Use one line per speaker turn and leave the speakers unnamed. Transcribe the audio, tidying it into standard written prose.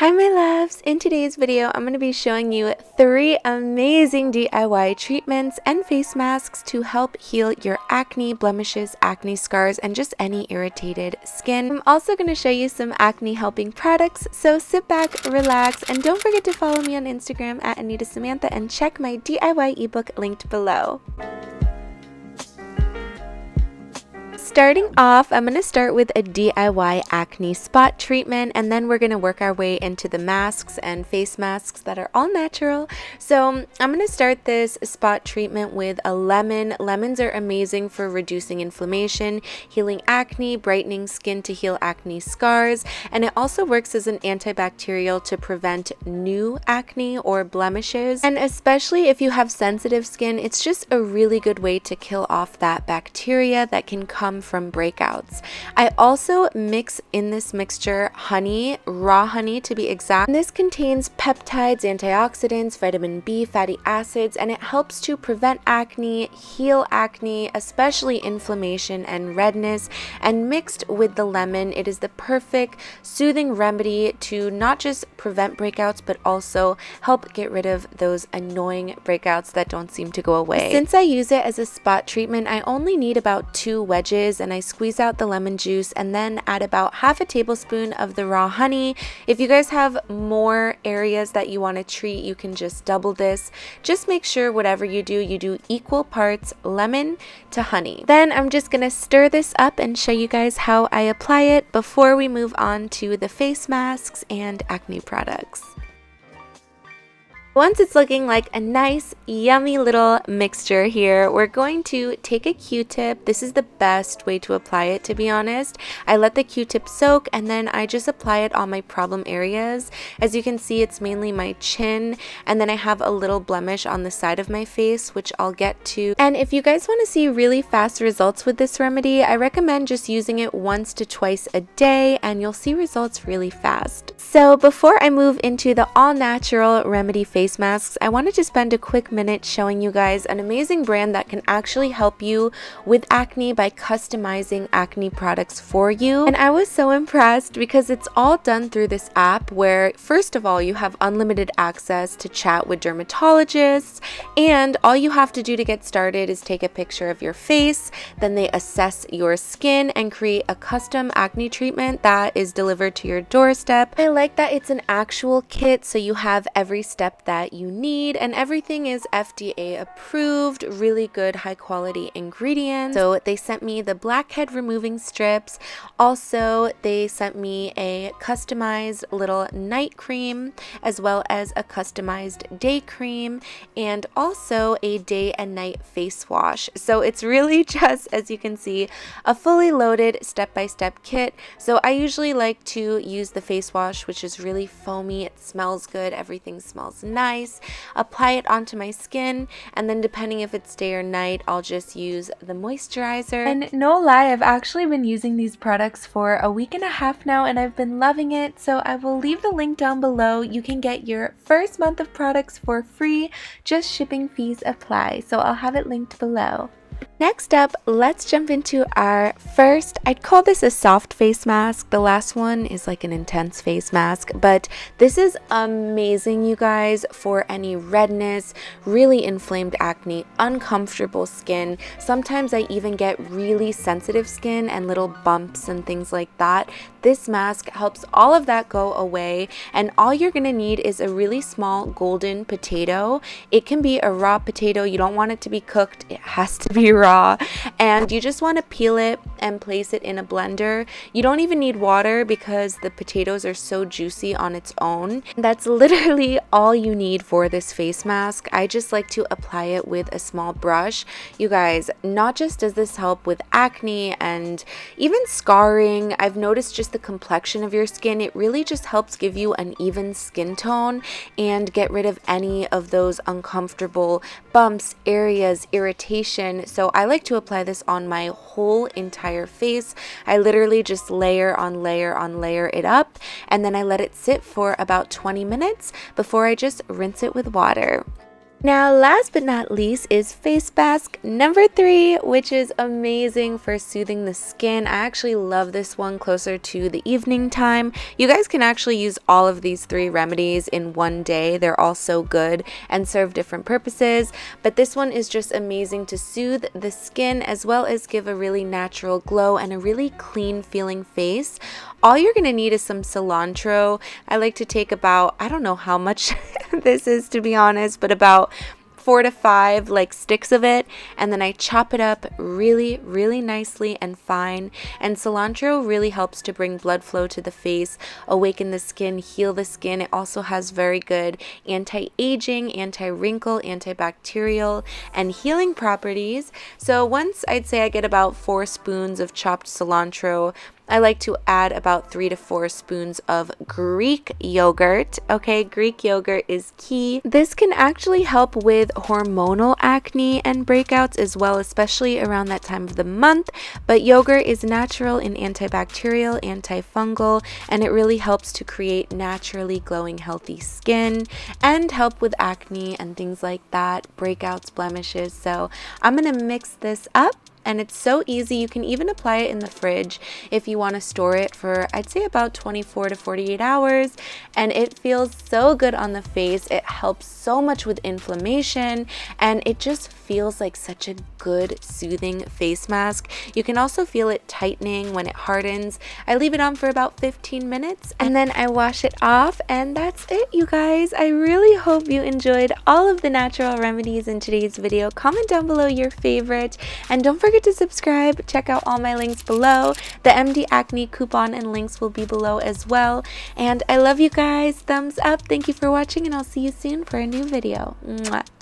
Hi my loves! In today's video, I'm going to be showing you 3 amazing DIY treatments and face masks to help heal your acne, blemishes, acne scars, and just any irritated skin. I'm also going to show you some acne helping products, so sit back, relax, and don't forget to follow me on Instagram at AnitaSamantha and check my DIY ebook linked below. Starting off, I'm going to start with a DIY acne spot treatment, and then we're going to work our way into the masks and face masks that are all natural. So I'm going to start this spot treatment with a lemon. Lemons are amazing for reducing inflammation, healing acne, brightening skin to heal acne scars, and it also works as an antibacterial to prevent new acne or blemishes. And especially if you have sensitive skin, it's just a really good way to kill off that bacteria that can come from breakouts. I also mix in this mixture honey, raw honey to be exact. And this contains peptides, antioxidants, vitamin B, fatty acids, and it helps to prevent acne, heal acne, especially inflammation and redness. And mixed with the lemon, it is the perfect soothing remedy to not just prevent breakouts, but also help get rid of those annoying breakouts that don't seem to go away. Since I use it as a spot treatment, I only need about 2 wedges, and I squeeze out the lemon juice and then add about half a tablespoon of the raw honey. If you guys have more areas that you want to treat, you can just double this. Just make sure whatever you do equal parts lemon to honey. Then I'm just gonna stir this up and show you guys how I apply it before we move on to the face masks and acne products. Once it's looking like a nice, yummy little mixture here, we're going to take a Q-tip. This is the best way to apply it, to be honest. I let the Q-tip soak and then I just apply it on my problem areas. As you can see, it's mainly my chin, and then I have a little blemish on the side of my face, which I'll get to. And if you guys want to see really fast results with this remedy, I recommend just using it once to twice a day, and you'll see results really fast. So before I move into the all-natural remedy face masks, I wanted to spend a quick minute showing you guys an amazing brand that can actually help you with acne by customizing acne products for you. And I was so impressed because it's all done through this app where, first of all, you have unlimited access to chat with dermatologists, and all you have to do to get started is take a picture of your face, then they assess your skin and create a custom acne treatment that is delivered to your doorstep. I like that it's an actual kit, so you have every step that you need, and everything is FDA approved, really good high quality ingredients. So they sent me the blackhead removing strips. Also, they sent me a customized little night cream, as well as a customized day cream, and also a day and night face wash. So it's really just, as you can see, a fully loaded step-by-step kit. So I usually like to use the face wash, which is really foamy. It smells good. Everything smells nice. Apply it onto my skin, and then depending if it's day or night, I'll just use the moisturizer. And no lie, I've actually been using these products for a week and a half now, and I've been loving it. So I will leave the link down below. You can get your first month of products for free, just shipping fees apply. So I'll have it linked below. Next up, let's jump into our first, I'd call this a soft face mask. The last one is like an intense face mask, but this is amazing, you guys, for any redness, really inflamed acne, uncomfortable skin. Sometimes I even get really sensitive skin and little bumps and things like that. This mask helps all of that go away, and all you're gonna need is a really small golden potato. It can be a raw potato. You don't want it to be cooked. It has to be raw, and you just want to peel it and place it in a blender. You don't even need water because the potatoes are so juicy on its own. That's literally all you need for this face mask. I just like to apply it with a small brush. You guys, not just does this help with acne and even scarring, I've noticed just the complexion of your skin. It really just helps give you an even skin tone and get rid of any of those uncomfortable bumps, areas, irritation. So I like to apply this on my whole entire face. I literally just layer on layer on layer it up, and then I let it sit for about 20 minutes before I just rinse it with water. Now, last but not least is face mask number 3, which is amazing for soothing the skin. I actually love this one closer to the evening time. You guys can actually use all of these 3 remedies in one day. They're all so good and serve different purposes, but this one is just amazing to soothe the skin as well as give a really natural glow and a really clean feeling face. All you're going to need is some cilantro. I like to take about, I don't know how much this is to be honest, but about 4 to 5 like sticks of it, and then I chop it up really nicely and fine. And cilantro really helps to bring blood flow to the face, awaken the skin, heal the skin. It also has very good anti-aging, anti-wrinkle, antibacterial, and healing properties. So once I'd say I get about 4 spoons of chopped cilantro, I like to add about 3 to 4 spoons of Greek yogurt. Okay, Greek yogurt is key. This can actually help with hormonal acne and breakouts as well, especially around that time of the month. But yogurt is natural in antibacterial, antifungal, and it really helps to create naturally glowing, healthy skin and help with acne and things like that, breakouts, blemishes. So I'm gonna mix this up. And it's so easy. You can even apply it in the fridge if you want to store it for, I'd say, about 24 to 48 hours. And it feels so good on the face. It helps so much with inflammation, and it just feels like such a good soothing face mask. You can also feel it tightening when it hardens. I leave it on for about 15 minutes and then I wash it off, and that's it, you guys. I really hope you enjoyed all of the natural remedies in today's video. Comment down below your favorite, and don't forget to subscribe. Check out all my links below. The MD Acne coupon and links will be below as well. And I love you guys. Thumbs up. Thank you for watching, and I'll see you soon for a new video. Mwah.